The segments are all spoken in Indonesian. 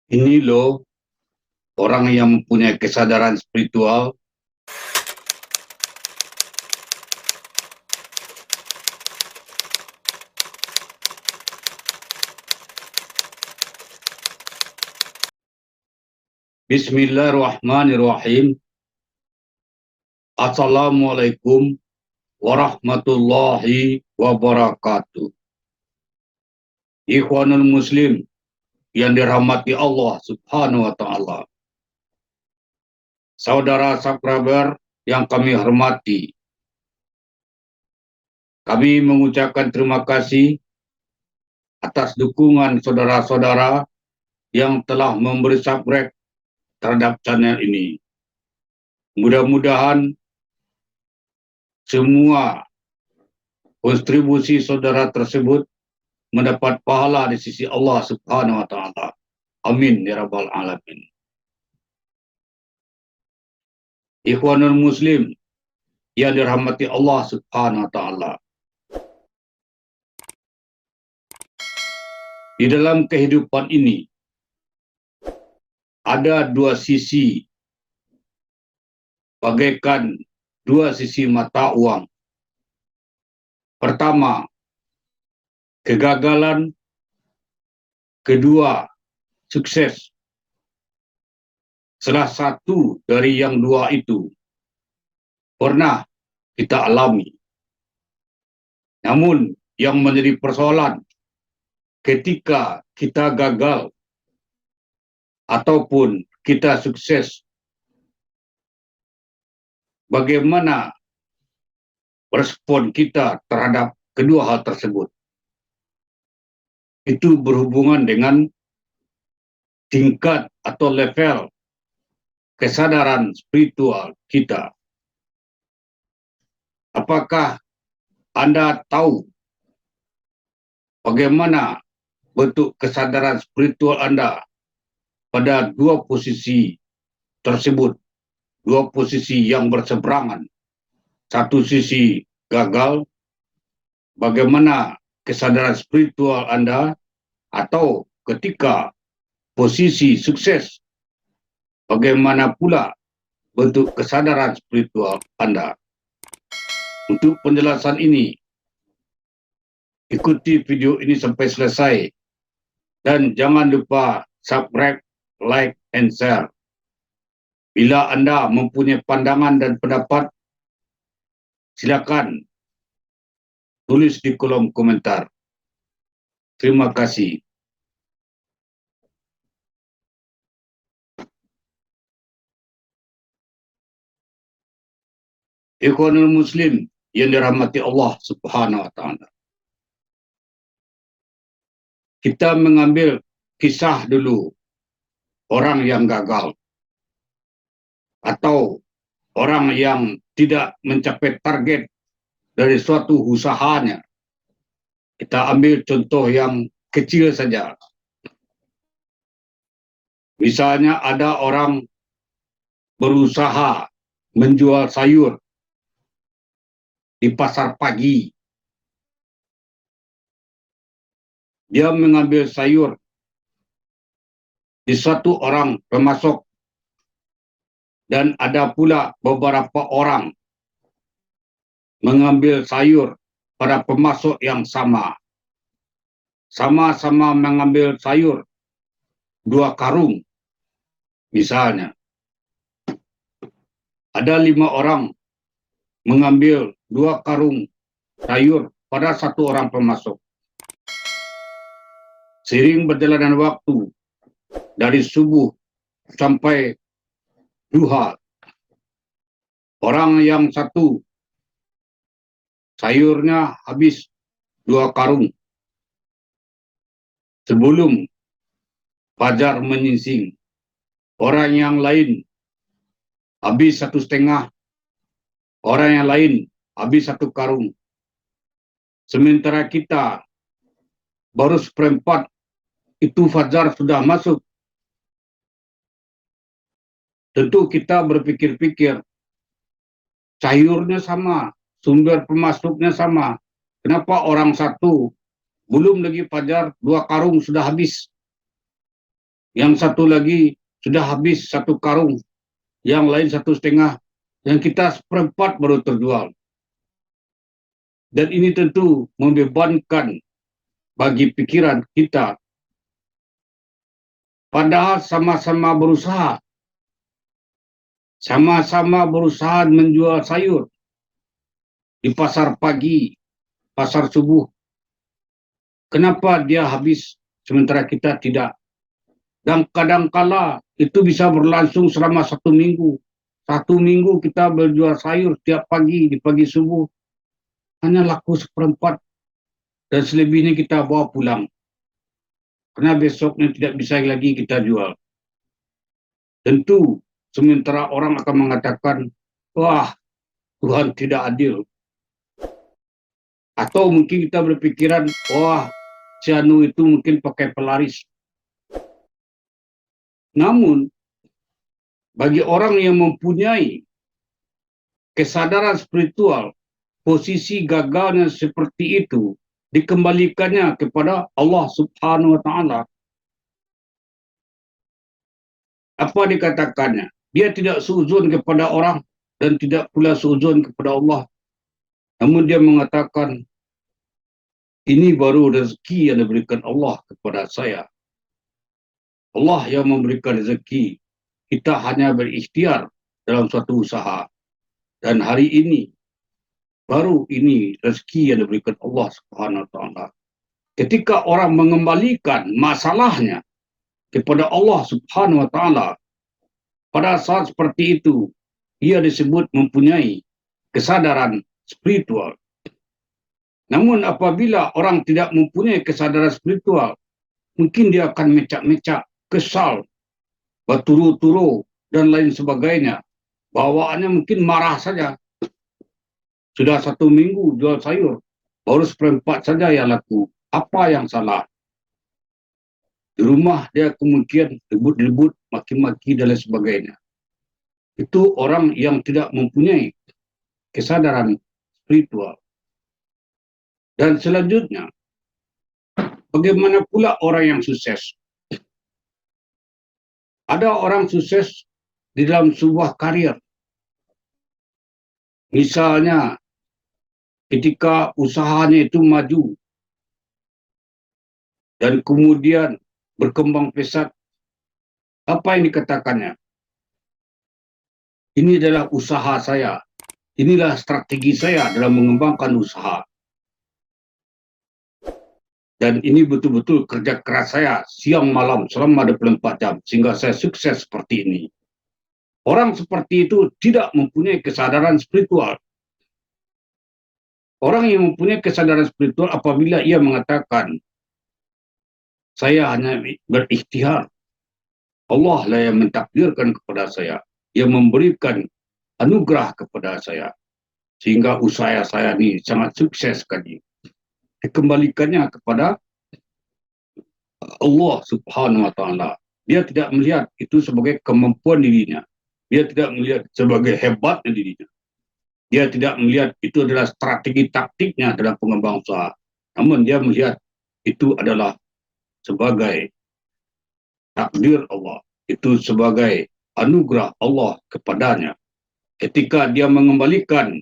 Ini loh orang yang mempunyai kesadaran spiritual. Bismillahirrahmanirrahim. Assalamualaikum warahmatullahi wabarakatuh. Ikhwanul Muslim yang dirahmati Allah Subhanahu wa Ta'ala. Saudara subscriber yang kami hormati, kami mengucapkan terima kasih atas dukungan saudara-saudara yang telah memberi subscribe terhadap channel ini. Mudah-mudahan semua kontribusi saudara tersebut mendapat pahala di sisi Allah Subhanahu wa Ta'ala. Amin ya rabbal alamin. Ikhwanul Muslim yang dirahmati Allah Subhanahu wa Ta'ala. Di dalam kehidupan ini ada dua sisi, bagaikan dua sisi mata uang. Pertama, kegagalan. Kedua, sukses. Salah satu dari yang dua itu pernah kita alami. Namun yang menjadi persoalan ketika kita gagal ataupun kita sukses, bagaimana respon kita terhadap kedua hal tersebut. Itu berhubungan dengan tingkat atau level kesadaran spiritual kita. Apakah Anda tahu bagaimana bentuk kesadaran spiritual Anda pada dua posisi tersebut, dua posisi yang berseberangan? Satu sisi gagal, bagaimana kesadaran spiritual Anda, atau ketika posisi sukses, bagaimana pula bentuk kesadaran spiritual Anda? Untuk penjelasan ini, ikuti video ini sampai selesai dan jangan lupa subscribe, like, and share. Bila Anda mempunyai pandangan dan pendapat, silakan tulis di kolom komentar. Terima kasih. Ikhwanul Muslim yang dirahmati Allah Subhanahu wa Ta'ala. Kita mengambil kisah dulu orang yang gagal atau orang yang tidak mencapai target dari suatu usahanya. Kita ambil contoh yang kecil saja. Misalnya ada orang berusaha menjual sayur di pasar pagi. Dia mengambil sayur di suatu orang pemasok dan ada pula beberapa orang mengambil sayur pada pemasok yang sama. Sama-sama mengambil sayur 2 karung. Misalnya, ada 5 orang mengambil 2 karung sayur pada satu orang pemasok. Seiring berjalannya waktu, dari subuh sampai duha, orang yang satu sayurnya habis 2 karung. Sebelum fajar menyingsing, orang yang lain habis 1,5, orang yang lain habis 1 karung. Sementara kita baru 1/4, itu fajar sudah masuk. Tentu kita berpikir-pikir, sayurnya sama, sumber pemasoknya sama. Kenapa orang satu belum lagi fajar 2 karung sudah habis? Yang satu lagi sudah habis 1 karung, yang lain 1,5, yang kita seperempat baru terjual. Dan ini tentu membebankan bagi pikiran kita. Padahal sama-sama berusaha menjual sayur di pasar pagi, pasar subuh. Kenapa dia habis sementara kita tidak? Dan kadang-kala itu bisa berlangsung selama 1 minggu. 1 minggu kita berjual sayur tiap pagi, di pagi subuh. Hanya laku seperempat. Dan selebihnya kita bawa pulang. Karena besoknya tidak bisa lagi kita jual. Tentu, sementara orang akan mengatakan, wah, Tuhan tidak adil. Atau mungkin kita berpikiran, wah, si Anu itu mungkin pakai pelaris. Namun, bagi orang yang mempunyai kesadaran spiritual, posisi gagalnya seperti itu dikembalikannya kepada Allah Subhanahu wa Ta'ala. Apa dikatakannya? Dia tidak seuzon kepada orang dan tidak pula seuzon kepada Allah. Namun dia mengatakan, ini baru rezeki yang diberikan Allah kepada saya. Allah yang memberikan rezeki. Kita hanya berikhtiar dalam suatu usaha. Dan hari ini, baru ini rezeki yang diberikan Allah Subhanahu wa Ta'ala. Ketika orang mengembalikan masalahnya kepada Allah Subhanahu wa Ta'ala, pada saat seperti itu, ia disebut mempunyai kesadaran spiritual. Namun apabila orang tidak mempunyai kesadaran spiritual, mungkin dia akan mecak-mecak, kesal, berturu-turu, dan lain sebagainya. Bawaannya mungkin marah saja. Sudah 1 minggu jual sayur, baru seperempat saja yang laku. Apa yang salah? Di rumah dia kemungkinan ribut-ribut, maki-maki, dan lain sebagainya. Itu orang yang tidak mempunyai kesadaran spiritual. Dan selanjutnya, bagaimana pula orang yang sukses? Ada orang sukses di dalam sebuah karir. Misalnya, ketika usahanya itu maju dan kemudian berkembang pesat, apa yang dikatakannya? Ini adalah usaha saya. Inilah strategi saya dalam mengembangkan usaha. Dan ini betul-betul kerja keras saya siang malam selama 24 jam sehingga saya sukses seperti ini. Orang seperti itu tidak mempunyai kesadaran spiritual. Orang yang mempunyai kesadaran spiritual apabila ia mengatakan, saya hanya berikhtiar. Allah lah yang mentakdirkan kepada saya, yang memberikan anugerah kepada saya, sehingga usaha saya ini sangat sukses sekali. Dikembalikannya kepada Allah Subhanahu wa Ta'ala. Dia tidak melihat itu sebagai kemampuan dirinya. Dia tidak melihat sebagai hebatnya dirinya. Dia tidak melihat itu adalah strategi taktiknya dalam pengembang usaha. Namun dia melihat itu adalah sebagai takdir Allah. Itu sebagai anugerah Allah kepadanya. Ketika dia mengembalikan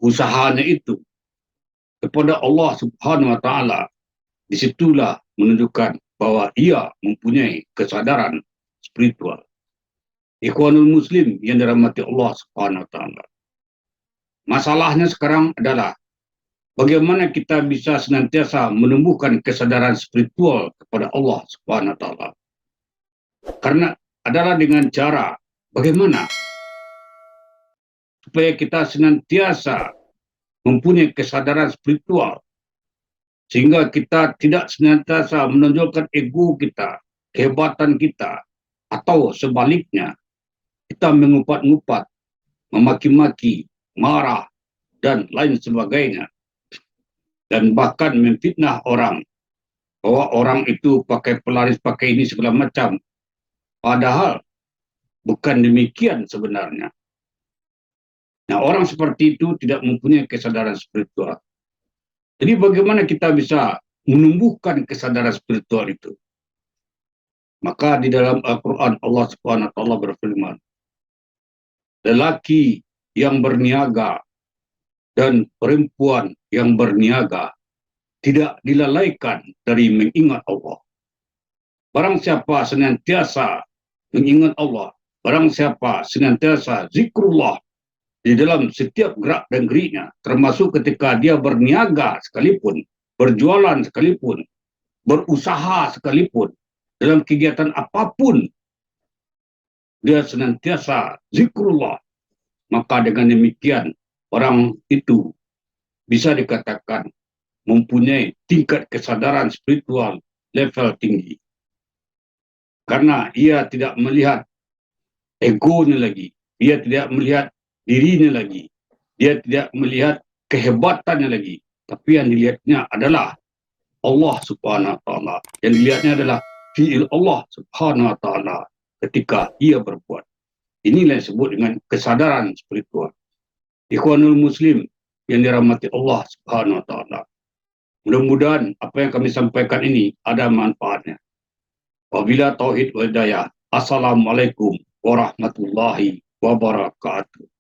usahanya itu kepada Allah Subhanahu wa Ta'ala, disitulah menunjukkan bahwa ia mempunyai kesadaran spiritual. Ikhwanul Muslim yang dirahmati Allah Subhanahu wa Ta'ala. Masalahnya sekarang adalah bagaimana kita bisa senantiasa menumbuhkan kesadaran spiritual kepada Allah Subhanahu wa Ta'ala. Karena adalah dengan cara bagaimana supaya kita senantiasa mempunyai kesadaran spiritual, sehingga kita tidak senantiasa menonjolkan ego kita, kehebatan kita, atau sebaliknya, kita mengumpat-ngumpat, memaki-maki, marah, dan lain sebagainya. Dan bahkan memfitnah orang, bahwa orang itu pakai pelaris, pakai ini segala macam. Padahal, bukan demikian sebenarnya. Nah, orang seperti itu tidak mempunyai kesadaran spiritual. Jadi bagaimana kita bisa menumbuhkan kesadaran spiritual itu? Maka di dalam Al-Quran Allah Subhanahu wa taala berfirman, lelaki yang berniaga dan perempuan yang berniaga tidak dilalaikan dari mengingat Allah. Barang siapa senantiasa mengingat Allah, barang siapa senantiasa zikrullah di dalam setiap gerak dan geriknya, termasuk ketika dia berniaga sekalipun, berjualan sekalipun, berusaha sekalipun, dalam kegiatan apapun, dia senantiasa zikrullah, maka dengan demikian orang itu bisa dikatakan mempunyai tingkat kesadaran spiritual level tinggi. Karena ia tidak melihat egonya lagi, dia tidak melihat dirinya lagi, dia tidak melihat kehebatannya lagi, tapi yang dilihatnya adalah Allah Subhanahu wa taala. Yang dilihatnya adalah fi'il Allah Subhanahu wa taala ketika ia berbuat. Inilah yang disebut dengan kesadaran spiritual. Ikhwanul Muslim yang dirahmati Allah Subhanahu wa taala. Mudah-mudahan apa yang kami sampaikan ini ada manfaatnya. Wabila tauhid wa hidayah. Assalamualaikum warahmatullahi wabarakatuh.